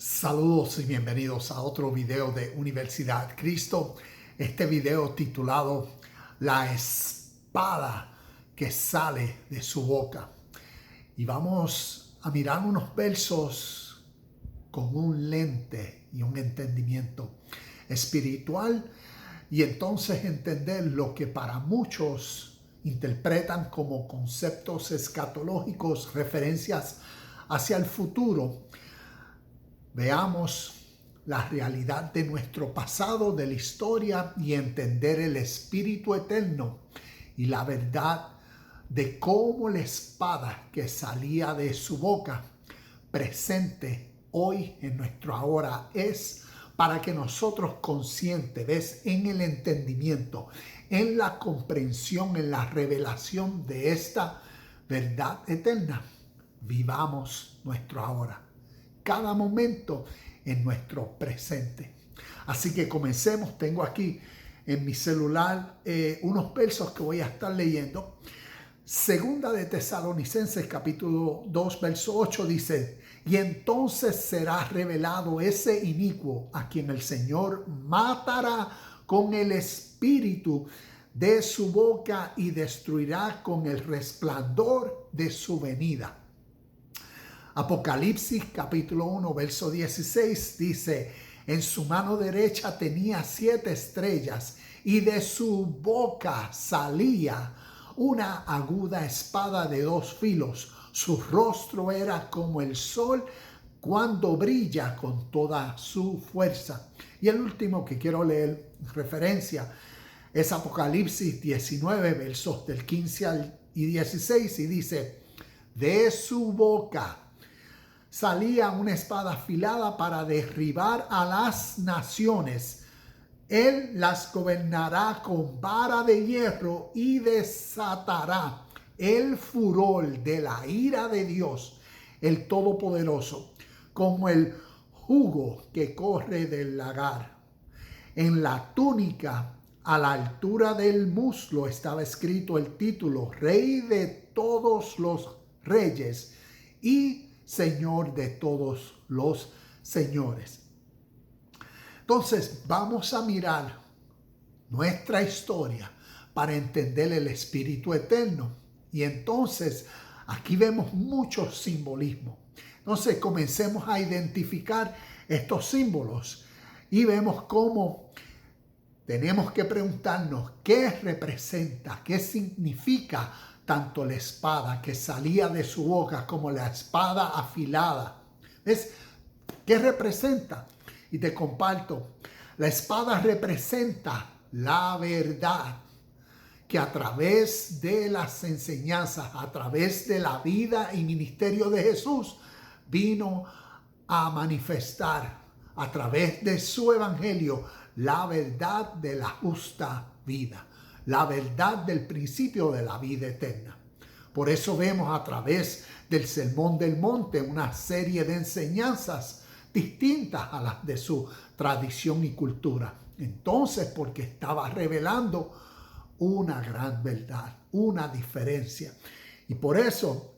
Saludos y bienvenidos a otro video de Universidad Cristo. Este video titulado La espada que sale de su boca. Y vamos a mirar unos versos con un lente y un entendimiento espiritual y entonces entender lo que para muchos interpretan como conceptos escatológicos, referencias hacia el futuro. Veamos la realidad de nuestro pasado, de la historia y entender el espíritu eterno y la verdad de cómo la espada que salía de su boca presente hoy en nuestro ahora es para que nosotros conscientes, ves, en el entendimiento, en la comprensión, en la revelación de esta verdad eterna, vivamos nuestro ahora. Cada momento en nuestro presente. Así que comencemos. Tengo aquí en mi celular unos versos que voy a estar leyendo. Segunda de Tesalonicenses capítulo 2 verso 8 dice: y entonces será revelado ese inicuo a quien el Señor matará con el espíritu de su boca y destruirá con el resplandor de su venida. Apocalipsis capítulo 1 verso 16 dice: en su mano derecha tenía 7 estrellas y de su boca salía una aguda espada de 2 filos. Su rostro era como el sol cuando brilla con toda su fuerza. Y el último que quiero leer referencia es Apocalipsis 19 versos del 15 y 16 y dice: de su boca salía una espada afilada para derribar a las naciones. Él las gobernará con vara de hierro y desatará el furor de la ira de Dios, el Todopoderoso, como el jugo que corre del lagar. En la túnica, a la altura del muslo, estaba escrito el título: Rey de todos los reyes y Señor de todos los señores. Entonces vamos a mirar nuestra historia para entender el espíritu eterno. Y entonces aquí vemos mucho simbolismo. Entonces comencemos a identificar estos símbolos y vemos cómo tenemos que preguntarnos qué representa, qué significa tanto la espada que salía de su boca como la espada afilada. ¿Ves? ¿Qué representa? Y te comparto. La espada representa la verdad que a través de las enseñanzas, a través de la vida y ministerio de Jesús, vino a manifestar a través de su evangelio la verdad de la justa vida. La verdad del principio de la vida eterna. Por eso vemos a través del Sermón del Monte una serie de enseñanzas distintas a las de su tradición y cultura. Entonces, porque estaba revelando una gran verdad, una diferencia. Y por eso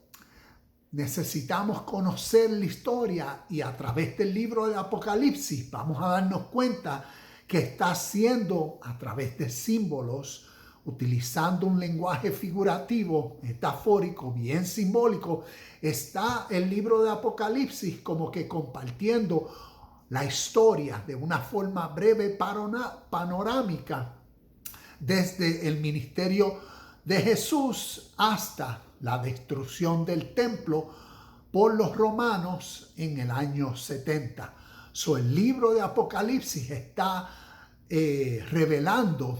necesitamos conocer la historia y a través del libro de Apocalipsis vamos a darnos cuenta que está haciendo a través de símbolos, utilizando un lenguaje figurativo, metafórico, bien simbólico, está el libro de Apocalipsis como que compartiendo la historia de una forma breve, panorámica, desde el ministerio de Jesús hasta la destrucción del templo por los romanos en el año 70. El libro de Apocalipsis está revelando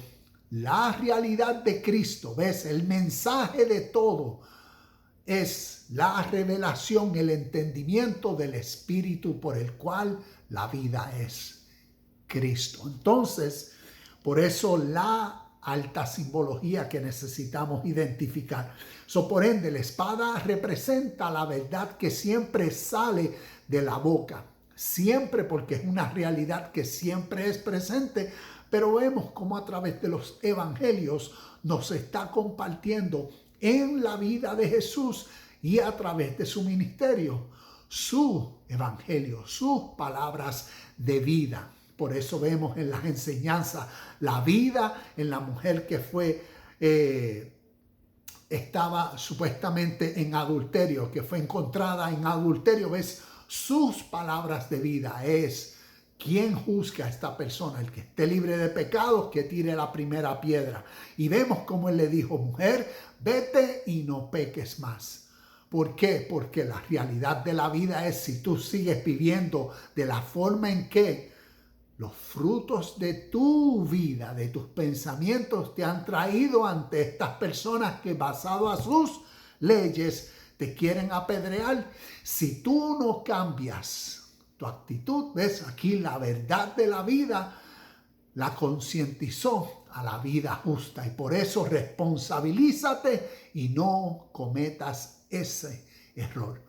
la realidad de Cristo. ¿Ves? El mensaje de todo es la revelación, el entendimiento del Espíritu por el cual la vida es Cristo. Entonces, por eso la alta simbología que necesitamos identificar. Por ende, la espada representa la verdad que siempre sale de la boca. Siempre, porque es una realidad que siempre es presente, pero vemos cómo a través de los evangelios nos está compartiendo en la vida de Jesús y a través de su ministerio su evangelio, sus palabras de vida. Por eso vemos en las enseñanzas la vida en la mujer que estaba supuestamente en adulterio, que fue encontrada en adulterio. ¿Ves? Sus palabras de vida es: ¿quién juzga a esta persona? El que esté libre de pecados, que tire la primera piedra. Y vemos cómo él le dijo: mujer, vete y no peques más. ¿Por qué? Porque la realidad de la vida es, si tú sigues viviendo de la forma en que los frutos de tu vida, de tus pensamientos, te han traído ante estas personas que, basado a sus leyes, te quieren apedrear. Si tú no cambias tu actitud, ves, aquí la verdad de la vida la concientizó a la vida justa, y por eso responsabilízate y no cometas ese error,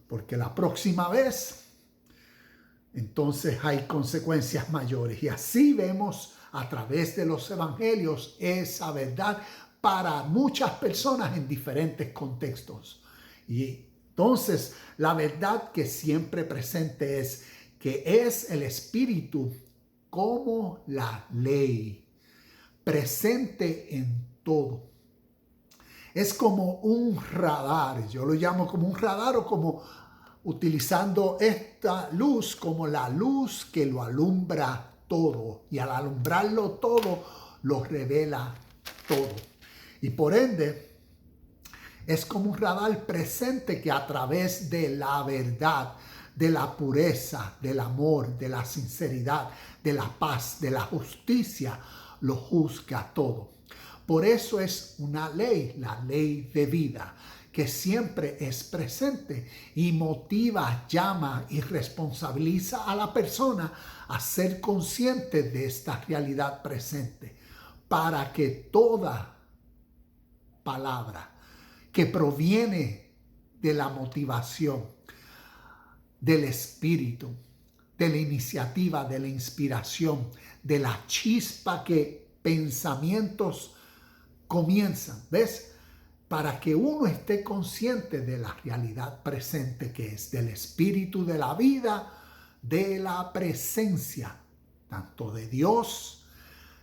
porque la próxima vez entonces hay consecuencias mayores. Y así vemos a través de los evangelios esa verdad para muchas personas en diferentes contextos. Y entonces la verdad que siempre presente es que es el Espíritu como la ley, presente en todo. Es como un radar, yo lo llamo como un radar, o como utilizando esta luz como la luz que lo alumbra todo, y al alumbrarlo todo, lo revela todo. Y por ende, es como un radar presente que a través de la verdad, de la pureza, del amor, de la sinceridad, de la paz, de la justicia, lo juzga todo. Por eso es una ley, la ley de vida, que siempre es presente y motiva, llama y responsabiliza a la persona a ser consciente de esta realidad presente, para que toda palabra que proviene de la motivación, del espíritu, de la iniciativa, de la inspiración, de la chispa que pensamientos comienzan, ¿ves? Para que uno esté consciente de la realidad presente, que es del espíritu de la vida, de la presencia, tanto de Dios,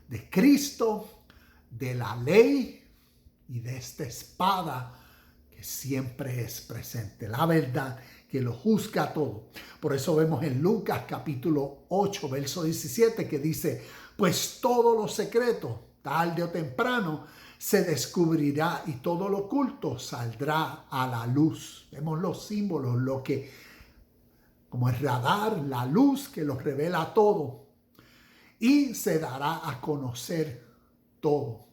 de Cristo, de la ley y de esta espada que siempre es presente, la verdad que lo juzga todo. Por eso vemos en Lucas capítulo 8, verso 17, que dice: pues todo lo secreto, tarde o temprano, se descubrirá, y todo lo oculto saldrá a la luz. Vemos los símbolos, lo que, como el radar, la luz que los revela todo, y se dará a conocer todo.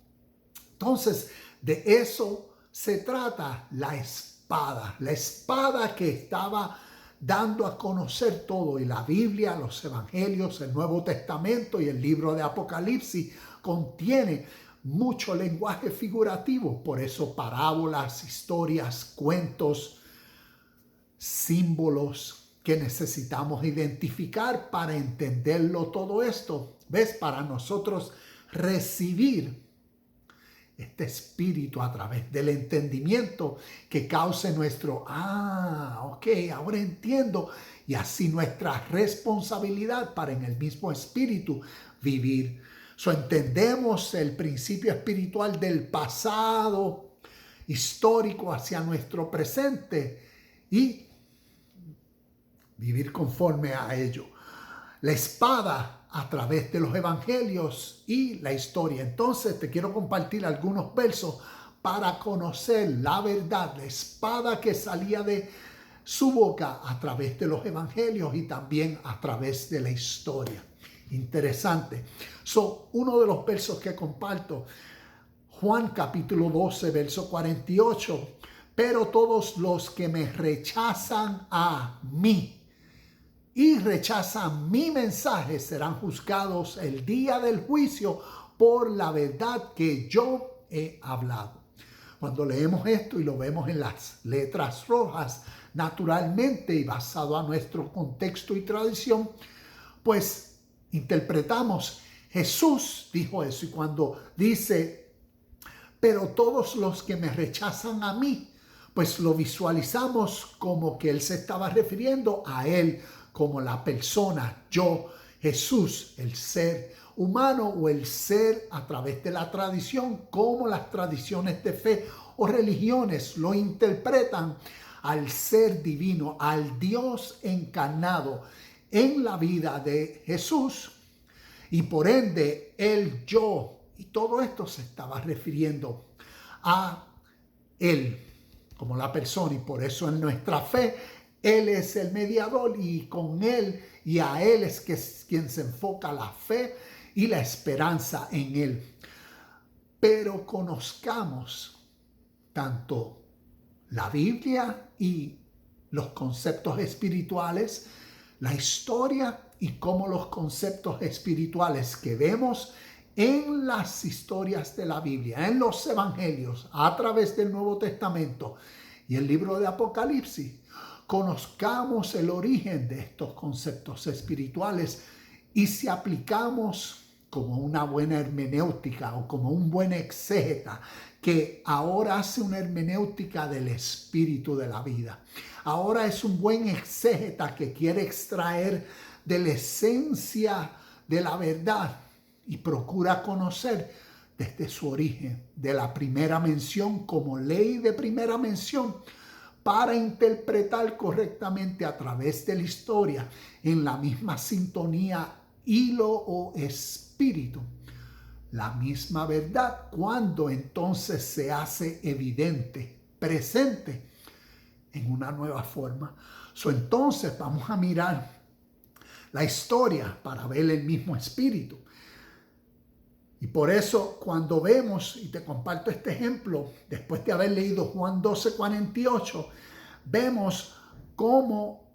Entonces, de eso se trata la espada que estaba dando a conocer todo. Y la Biblia, los evangelios, el Nuevo Testamento y el libro de Apocalipsis contiene mucho lenguaje figurativo. Por eso parábolas, historias, cuentos, símbolos que necesitamos identificar para entenderlo todo esto. ¿Ves? Para nosotros recibir este espíritu a través del entendimiento que cause nuestro, ok, ahora entiendo, y así nuestra responsabilidad para en el mismo espíritu vivir. Entendemos el principio espiritual del pasado histórico hacia nuestro presente y vivir conforme a ello. La espada a través de los evangelios y la historia. Entonces te quiero compartir algunos versos para conocer la verdad, la espada que salía de su boca a través de los evangelios y también a través de la historia. Interesante. Uno de los versos que comparto, Juan capítulo 12, verso 48. Pero todos los que me rechazan a mí y rechazan mi mensaje serán juzgados el día del juicio por la verdad que yo he hablado. Cuando leemos esto y lo vemos en las letras rojas, naturalmente y basado a nuestro contexto y tradición, pues interpretamos, Jesús dijo eso. Y cuando dice, pero todos los que me rechazan a mí, pues lo visualizamos como que él se estaba refiriendo a él como la persona, yo, Jesús, el ser humano o el ser a través de la tradición, como las tradiciones de fe o religiones lo interpretan al ser divino, al Dios encarnado en la vida de Jesús, y por ende el yo, y todo esto se estaba refiriendo a él como la persona, y por eso en nuestra fe él es el mediador, y con él y a él es quien se enfoca la fe y la esperanza en él. Pero conozcamos tanto la Biblia y los conceptos espirituales, la historia y cómo los conceptos espirituales que vemos en las historias de la Biblia, en los evangelios, a través del Nuevo Testamento y el libro de Apocalipsis, conozcamos el origen de estos conceptos espirituales, y si aplicamos como una buena hermenéutica o como un buen exégeta que ahora hace una hermenéutica del espíritu de la vida. Ahora es un buen exégeta que quiere extraer de la esencia de la verdad y procura conocer desde su origen, de la primera mención como ley de primera mención, para interpretar correctamente a través de la historia en la misma sintonía, hilo o espíritu, la misma verdad, cuando entonces se hace presente en una nueva forma. Entonces vamos a mirar la historia para ver el mismo espíritu. Y por eso cuando vemos, y te comparto este ejemplo, después de haber leído Juan 12:48, vemos cómo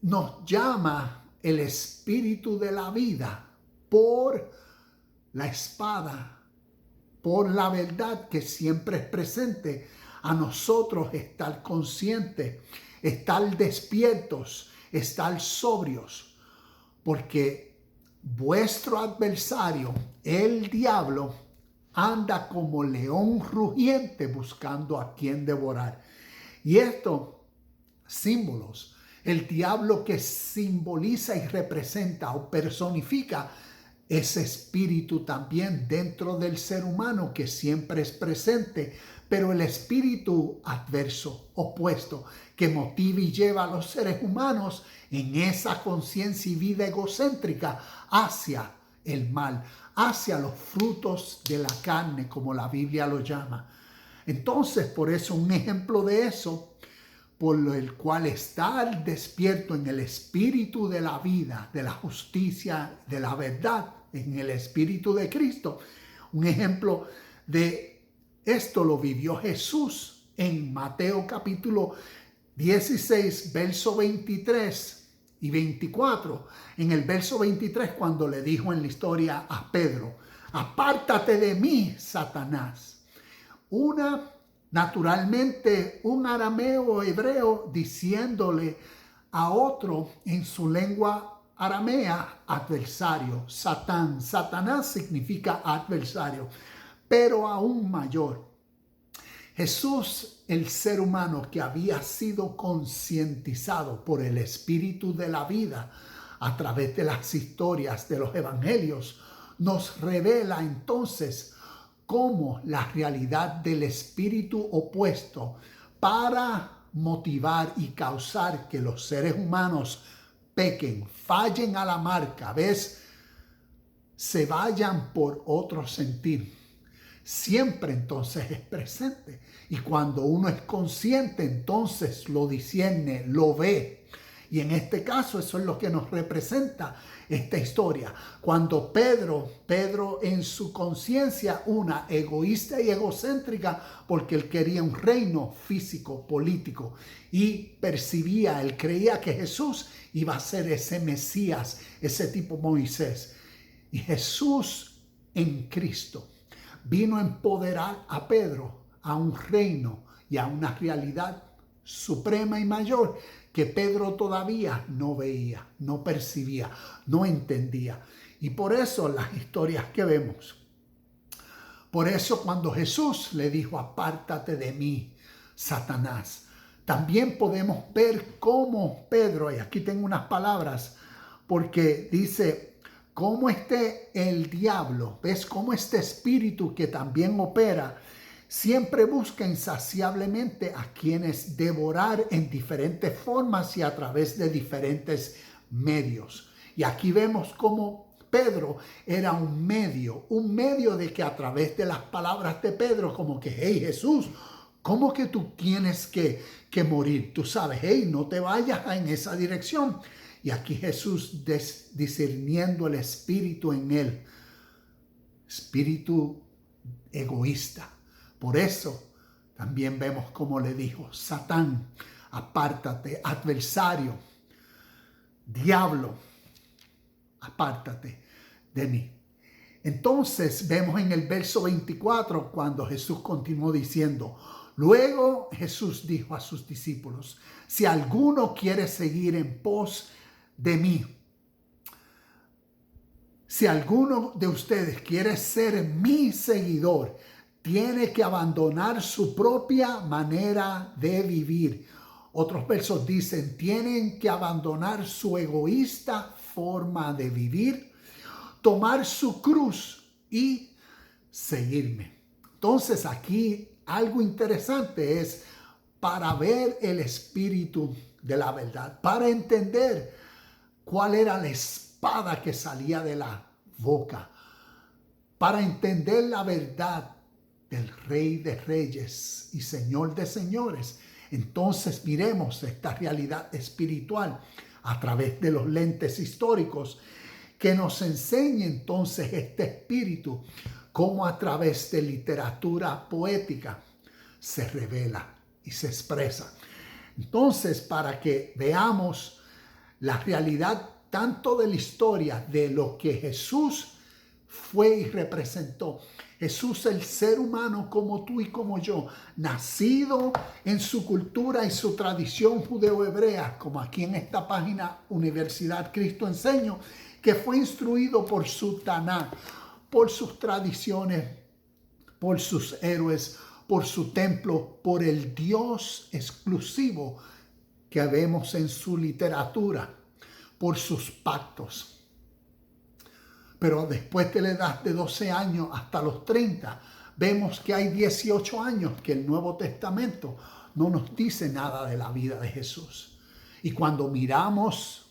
nos llama el espíritu de la vida por la espada, por la verdad que siempre es presente, a nosotros estar conscientes, estar despiertos, estar sobrios, porque vuestro adversario, el diablo, anda como león rugiente buscando a quien devorar. Y estos símbolos, el diablo que simboliza y representa o personifica ese espíritu también dentro del ser humano que siempre es presente, pero el espíritu adverso, opuesto, que motiva y lleva a los seres humanos en esa conciencia y vida egocéntrica hacia el mal, hacia los frutos de la carne, como la Biblia lo llama. Entonces, por eso un ejemplo de eso, por el cual estar despierto en el espíritu de la vida, de la justicia, de la verdad, en el espíritu de Cristo. Un ejemplo de esto lo vivió Jesús en Mateo capítulo 16, verso 23 y 24. En el verso 23, cuando le dijo en la historia a Pedro: apártate de mí, Satanás. Naturalmente, un arameo hebreo diciéndole a otro en su lengua aramea adversario, Satán. Satanás significa adversario, pero aún mayor. Jesús, el ser humano que había sido concientizado por el espíritu de la vida a través de las historias de los evangelios, nos revela entonces cómo la realidad del espíritu opuesto para motivar y causar que los seres humanos pequen, fallen a la marca, se vayan por otro sentir, siempre entonces es presente. Y cuando uno es consciente, entonces lo discierne, lo ve. Y en este caso eso es lo que nos representa esta historia. Cuando Pedro en su conciencia, una egoísta y egocéntrica, porque él quería un reino físico, político, y percibía, él creía que Jesús iba a ser ese Mesías, ese tipo Moisés. Y Jesús en Cristo vino a empoderar a Pedro a un reino y a una realidad suprema y mayor que Pedro todavía no veía, no percibía, no entendía. Y por eso las historias que vemos. Por eso cuando Jesús le dijo: apártate de mí, Satanás. También podemos ver cómo Pedro, y aquí tengo unas palabras, porque dice, cómo el diablo, ¿ves? Cómo este espíritu que también opera, siempre busca insaciablemente a quienes devorar en diferentes formas y a través de diferentes medios. Y aquí vemos cómo Pedro era un medio de que a través de las palabras de Pedro, como que, hey Jesús, ¿cómo que tú tienes que morir? Tú sabes, hey, no te vayas en esa dirección. Y aquí Jesús discerniendo el espíritu en él, espíritu egoísta. Por eso también vemos cómo le dijo, Satán, apártate, adversario, diablo, apártate de mí. Entonces vemos en el verso 24 cuando Jesús continuó diciendo, luego Jesús dijo a sus discípulos, si alguno quiere seguir en pos de mí, si alguno de ustedes quiere ser mi seguidor, tiene que abandonar su propia manera de vivir. Otros versos dicen, tienen que abandonar su egoísta forma de vivir, tomar su cruz y seguirme. Entonces aquí algo interesante es para ver el espíritu de la verdad, para entender cuál era la espada que salía de la boca, para entender la verdad del Rey de Reyes y Señor de Señores. Entonces miremos esta realidad espiritual a través de los lentes históricos que nos enseña entonces este espíritu, cómo a través de literatura poética se revela y se expresa. Entonces, para que veamos la realidad tanto de la historia de lo que Jesús fue y representó. Jesús, el ser humano como tú y como yo, nacido en su cultura y su tradición judeo-hebrea, como aquí en esta página Universidad Cristo Enseño, que fue instruido por su Taná, por sus tradiciones, por sus héroes, por su templo, por el Dios exclusivo que vemos en su literatura, por sus pactos. Pero después de la edad de 12 años hasta los 30, vemos que hay 18 años que el Nuevo Testamento no nos dice nada de la vida de Jesús. Y cuando miramos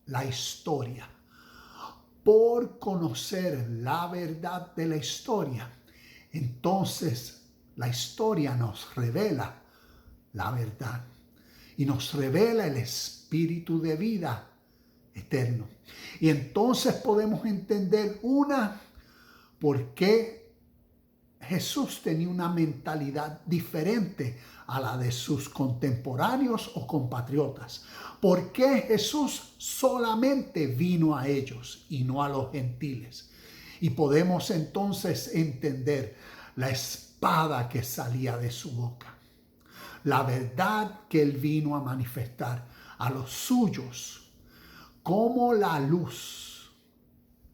la historia, por conocer la verdad de la historia, entonces la historia nos revela la verdad y nos revela el espíritu de vida eterno. Y entonces podemos entender por qué Jesús tenía una mentalidad diferente a la de sus contemporáneos o compatriotas. ¿Por qué Jesús solamente vino a ellos y no a los gentiles? Y podemos entonces entender la espada que salía de su boca, la verdad que él vino a manifestar a los suyos, como la luz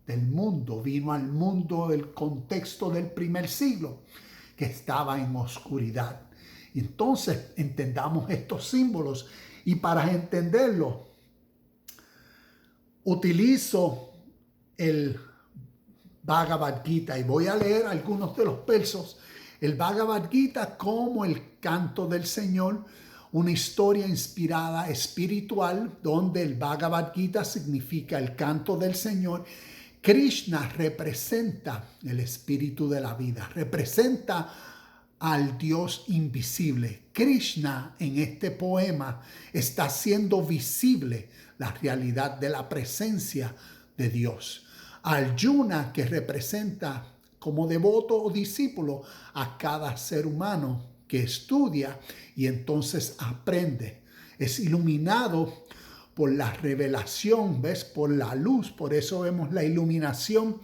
del mundo vino al mundo del contexto del primer siglo, que estaba en oscuridad. Entonces entendamos estos símbolos, y para entenderlo utilizo el Bhagavad Gita y voy a leer algunos de los versos. El Bhagavad Gita como el canto del Señor, una historia inspirada espiritual donde el Bhagavad Gita significa el canto del Señor. Krishna representa el espíritu de la vida, representa al Dios invisible. Krishna en este poema está haciendo visible la realidad de la presencia de Dios. Arjuna, que representa como devoto o discípulo a cada ser humano que estudia y entonces aprende. Es iluminado por la revelación, ¿ves? Por la luz. Por eso vemos la iluminación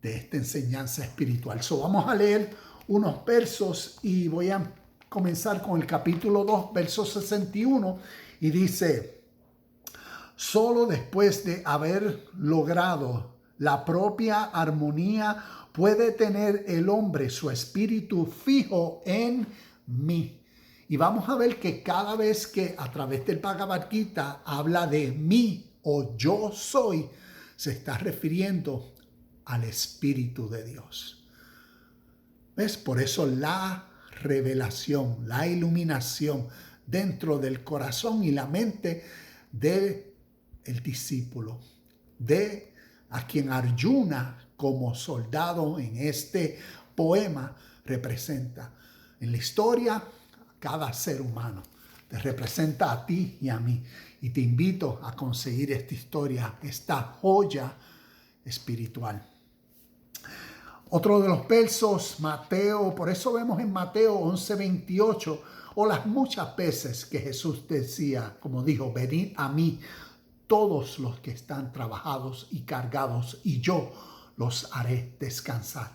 de esta enseñanza espiritual. Vamos a leer unos versos y voy a comenzar con el capítulo 2, verso 61, y dice: solo después de haber logrado la propia armonía puede tener el hombre su espíritu fijo en mí. Y vamos a ver que cada vez que a través del Bhagavad Gita habla de mí o yo soy, se está refiriendo al Espíritu de Dios. ¿Ves? Por eso la revelación, la iluminación dentro del corazón y la mente del discípulo, de a quien Arjuna como soldado en este poema representa. En la historia, cada ser humano te representa a ti y a mí. Y te invito a conseguir esta historia, esta joya espiritual. Otro de los versos, Mateo, por eso vemos en Mateo 11:28, o las muchas veces que Jesús decía, como dijo, venid a mí todos los que están trabajados y cargados, y yo los haré descansar.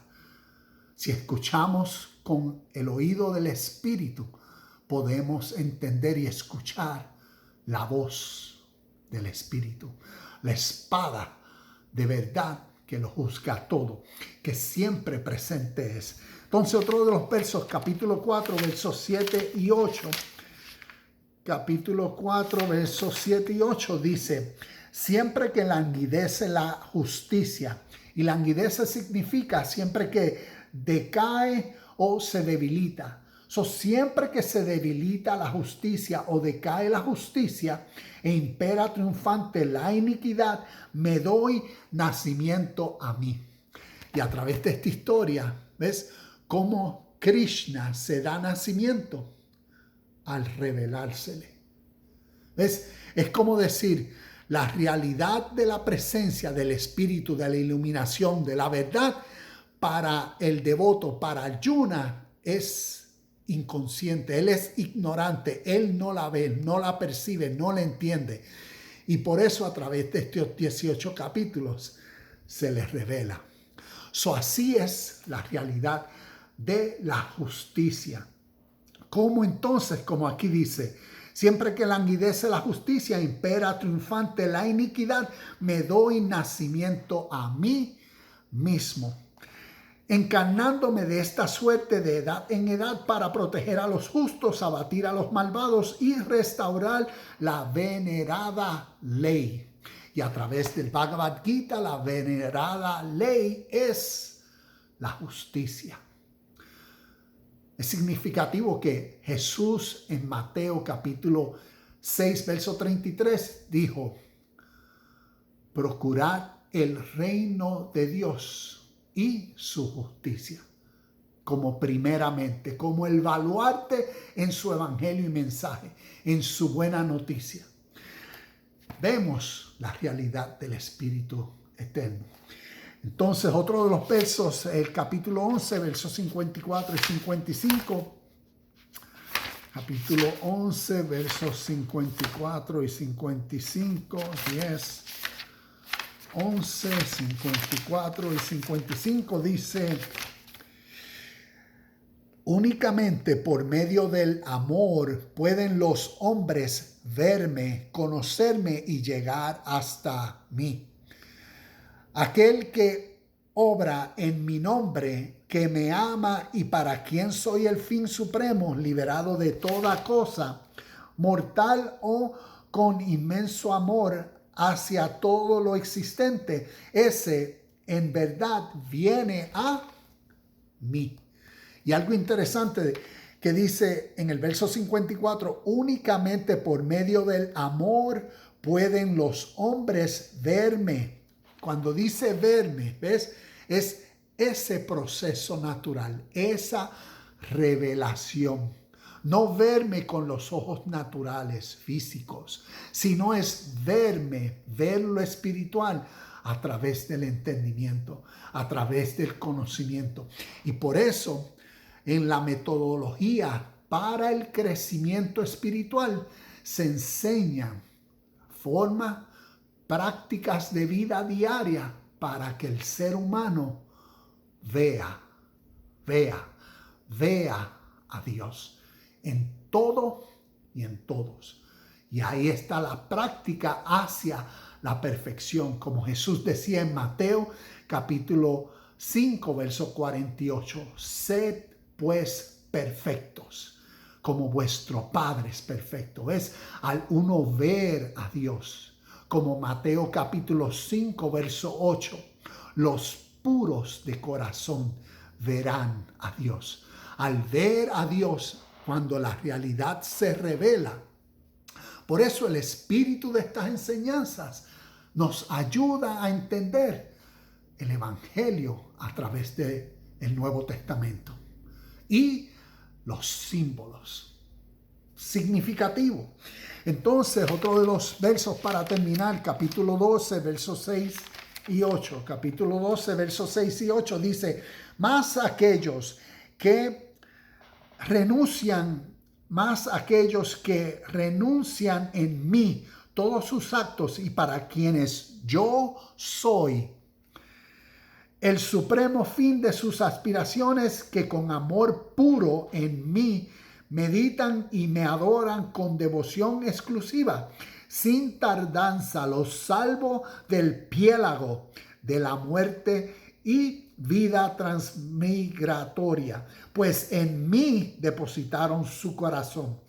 Si escuchamos con el oído del Espíritu, podemos entender y escuchar la voz del Espíritu, la espada de verdad que lo juzga todo, que siempre presente es. Entonces, otro de los versos, capítulo 4, versos 7 y 8. Capítulo 4, versos 7 y 8 dice, siempre que languidece la justicia, y languidece significa siempre que decae o se debilita. Siempre que se debilita la justicia o decae la justicia e impera triunfante la iniquidad, me doy nacimiento a mí. Y a través de esta historia, ¿ves cómo Krishna se da nacimiento? Al revelársele. ¿Ves? Es como decir, la realidad de la presencia del Espíritu, de la iluminación, de la verdad, para el devoto, para Arjuna, es inconsciente, él es ignorante, él no la ve, no la percibe, no la entiende. Y por eso a través de estos 18 capítulos se les revela. Así es la realidad de la justicia. ¿Cómo entonces? Como aquí dice, siempre que languidece la justicia, impera triunfante la iniquidad, me doy nacimiento a mí mismo, encarnándome de esta suerte de edad en edad para proteger a los justos, abatir a los malvados y restaurar la venerada ley. Y a través del Bhagavad Gita, la venerada ley es la justicia. Es significativo que Jesús en Mateo capítulo 6, verso 33 dijo, procurad el reino de Dios y su justicia, como primeramente, como el baluarte en su evangelio y mensaje, en su buena noticia. Vemos la realidad del Espíritu eterno. Entonces, otro de los versos, el capítulo 11, versos 54 y 55. Capítulo 11, versos 54 y 55, 10. 11, 54 y 55 dice, únicamente por medio del amor pueden los hombres verme, conocerme y llegar hasta mí. Aquel que obra en mi nombre, que me ama y para quien soy el fin supremo, liberado de toda cosa, mortal o con inmenso amor hacia todo lo existente, ese en verdad viene a mí. Y algo interesante que dice en el verso 54, únicamente por medio del amor pueden los hombres verme. Cuando dice verme, ¿ves? Es ese proceso natural, esa revelación. No verme con los ojos naturales, físicos, sino es verme, ver lo espiritual a través del entendimiento, a través del conocimiento. Y por eso, en la metodología para el crecimiento espiritual, se enseñan formas, prácticas de vida diaria para que el ser humano vea a Dios en todo y en todos. Y ahí está la práctica hacia la perfección, como Jesús decía en Mateo capítulo 5, verso 48. Sed pues perfectos, como vuestro Padre es perfecto. Es al uno ver a Dios, como Mateo capítulo 5, verso 8. Los puros de corazón verán a Dios. Al ver a Dios, cuando la realidad se revela. Por eso el espíritu de estas enseñanzas nos ayuda a entender el Evangelio a través del Nuevo Testamento y los símbolos significativos. Entonces, otro de los versos para terminar, capítulo 12, versos 6 y 8. Capítulo 12, versos 6 y 8 dice: más aquellos que renuncian en mí todos sus actos, y para quienes yo soy el supremo fin de sus aspiraciones, que con amor puro en mí meditan y me adoran con devoción exclusiva, sin tardanza los salvo del piélago de la muerte y vida transmigratoria, pues en mí depositaron su corazón.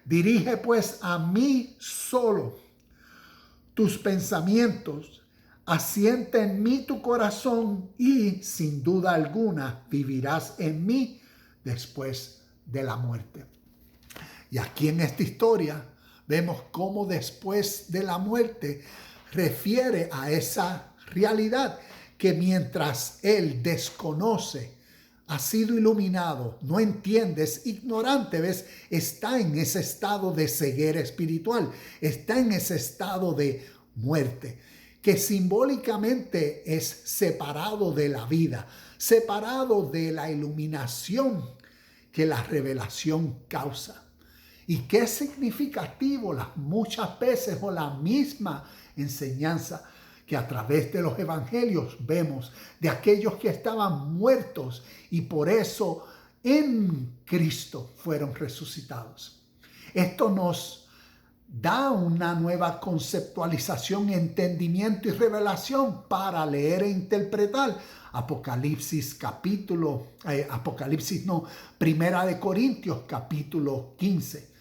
Dirige pues a mí solo tus pensamientos, asienta en mí tu corazón, y sin duda alguna vivirás en mí después de la muerte. Y aquí en esta historia vemos cómo después de la muerte refiere a esa realidad que mientras él desconoce, ha sido iluminado, no entiende, es ignorante, ¿ves? Está en ese estado de ceguera espiritual, está en ese estado de muerte, que simbólicamente es separado de la vida, separado de la iluminación que la revelación causa. Y qué significativo las muchas veces, o la misma enseñanza que a través de los evangelios vemos de aquellos que estaban muertos y por eso en Cristo fueron resucitados. Esto nos da una nueva conceptualización, entendimiento y revelación para leer e interpretar Primera de Corintios capítulo 15.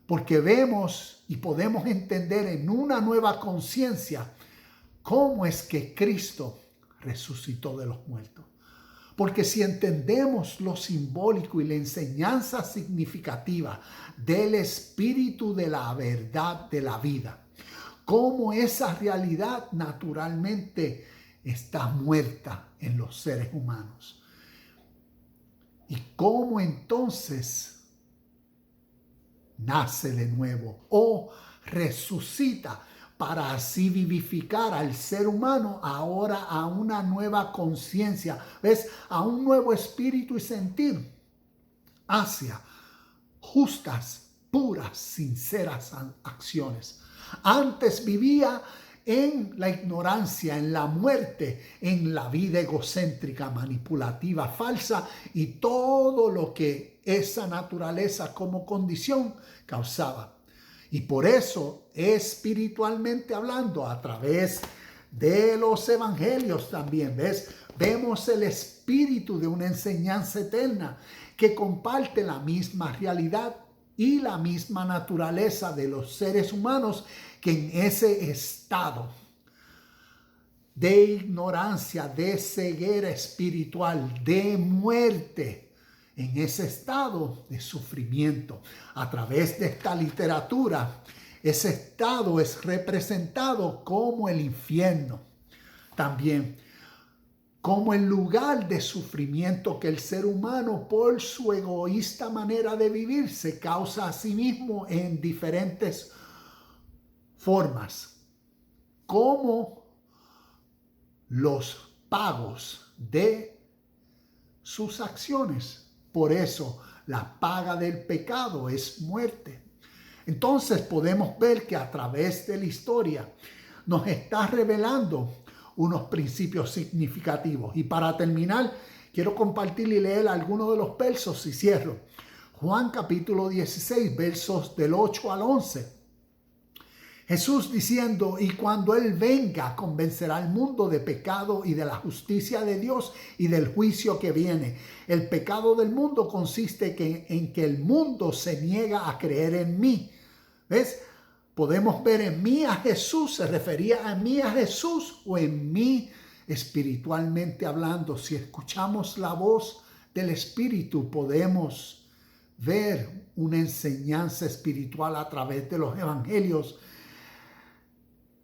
Porque vemos y podemos entender en una nueva conciencia cómo es que Cristo resucitó de los muertos. Porque si entendemos lo simbólico y la enseñanza significativa del espíritu de la verdad de la vida, cómo esa realidad naturalmente está muerta en los seres humanos. Y cómo entonces nace de nuevo o resucita para así vivificar al ser humano ahora a una nueva conciencia, ¿ves? A un nuevo espíritu y sentir hacia justas, puras, sinceras acciones. Antes vivía en la ignorancia, en la muerte, en la vida egocéntrica, manipulativa, falsa y todo lo que esa naturaleza como condición causaba. Y por eso, espiritualmente hablando, a través de los evangelios también, ¿ves? Vemos el espíritu de una enseñanza eterna que comparte la misma realidad y la misma naturaleza de los seres humanos, que en ese estado de ignorancia, de ceguera espiritual, de muerte, en ese estado de sufrimiento, a través de esta literatura, ese estado es representado como el infierno, también como el lugar de sufrimiento que el ser humano, por su egoísta manera de vivir, se causa a sí mismo en diferentes formas, como los pagos de sus acciones. Por eso la paga del pecado es muerte. Entonces podemos ver que a través de la historia nos está revelando unos principios significativos. Y para terminar, quiero compartir y leer algunos de los versos y cierro. Juan capítulo 16, versos del 8 al 11. Jesús diciendo, y cuando Él venga, convencerá al mundo de pecado y de la justicia de Dios y del juicio que viene. El pecado del mundo consiste en que el mundo se niega a creer en mí. ¿Ves? Podemos ver en mí a Jesús, se refería a mí a Jesús o en mí espiritualmente hablando. Si escuchamos la voz del Espíritu, podemos ver una enseñanza espiritual a través de los evangelios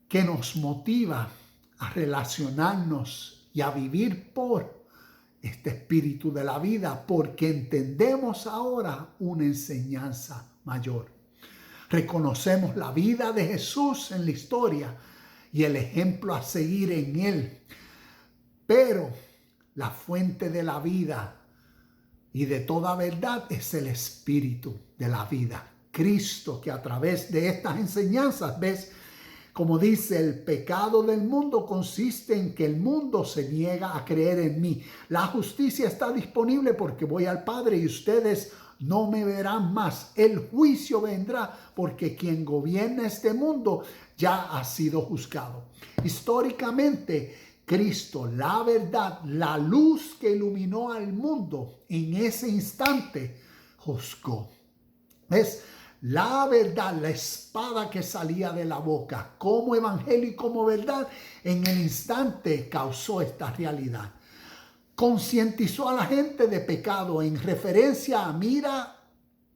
que nos motiva a relacionarnos y a vivir por este espíritu de la vida, porque entendemos ahora una enseñanza mayor. Reconocemos la vida de Jesús en la historia y el ejemplo a seguir en Él. Pero la fuente de la vida y de toda verdad es el espíritu de la vida. Cristo, que a través de estas enseñanzas, ¿ves? Como dice, el pecado del mundo consiste en que el mundo se niega a creer en mí. La justicia está disponible porque voy al Padre y ustedes no me verán más. El juicio vendrá porque quien gobierna este mundo ya ha sido juzgado. Históricamente, Cristo, la verdad, la luz que iluminó al mundo en ese instante, juzgó. ¿Ves? La verdad, la espada que salía de la boca, como evangelio y como verdad, en el instante causó esta realidad. Concientizó a la gente de pecado en referencia a, mira,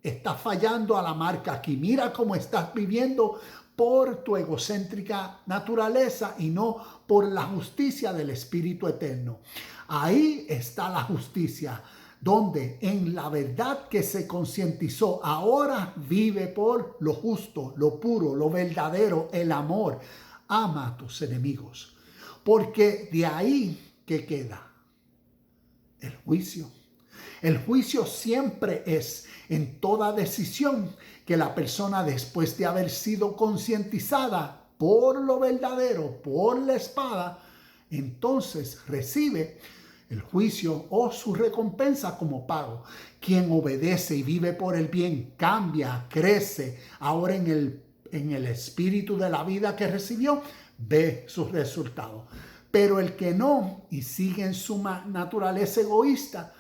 estás fallando a la marca aquí, mira cómo estás viviendo por tu egocéntrica naturaleza y no por la justicia del Espíritu Eterno. Ahí está la justicia, donde en la verdad que se concientizó, ahora vive por lo justo, lo puro, lo verdadero, el amor. Ama a tus enemigos, porque de ahí, ¿qué queda? El juicio. El juicio siempre es en toda decisión que la persona, después de haber sido concientizada por lo verdadero, por la espada, entonces recibe el juicio o su recompensa como pago. Quien obedece y vive por el bien, cambia, crece. Ahora en el espíritu de la vida que recibió, ve sus resultados. Pero el que no y sigue en su naturaleza egoísta,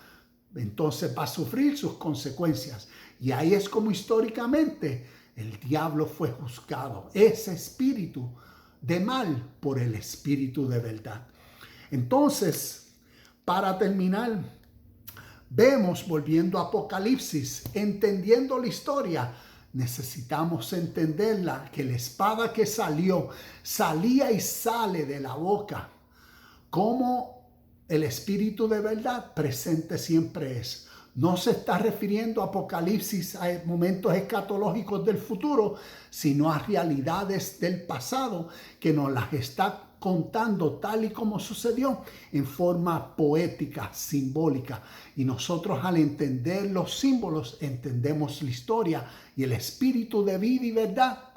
entonces va a sufrir sus consecuencias. Y ahí es como históricamente el diablo fue juzgado. Ese espíritu de mal por el espíritu de verdad. Entonces, para terminar, vemos, volviendo a Apocalipsis, entendiendo la historia, necesitamos entenderla, que la espada que salía y sale de la boca, como el espíritu de verdad presente siempre es. No se está refiriendo a Apocalipsis a momentos escatológicos del futuro, sino a realidades del pasado que nos las está contando tal y como sucedió en forma poética, simbólica. Y nosotros, al entender los símbolos, entendemos la historia y el espíritu de vida y verdad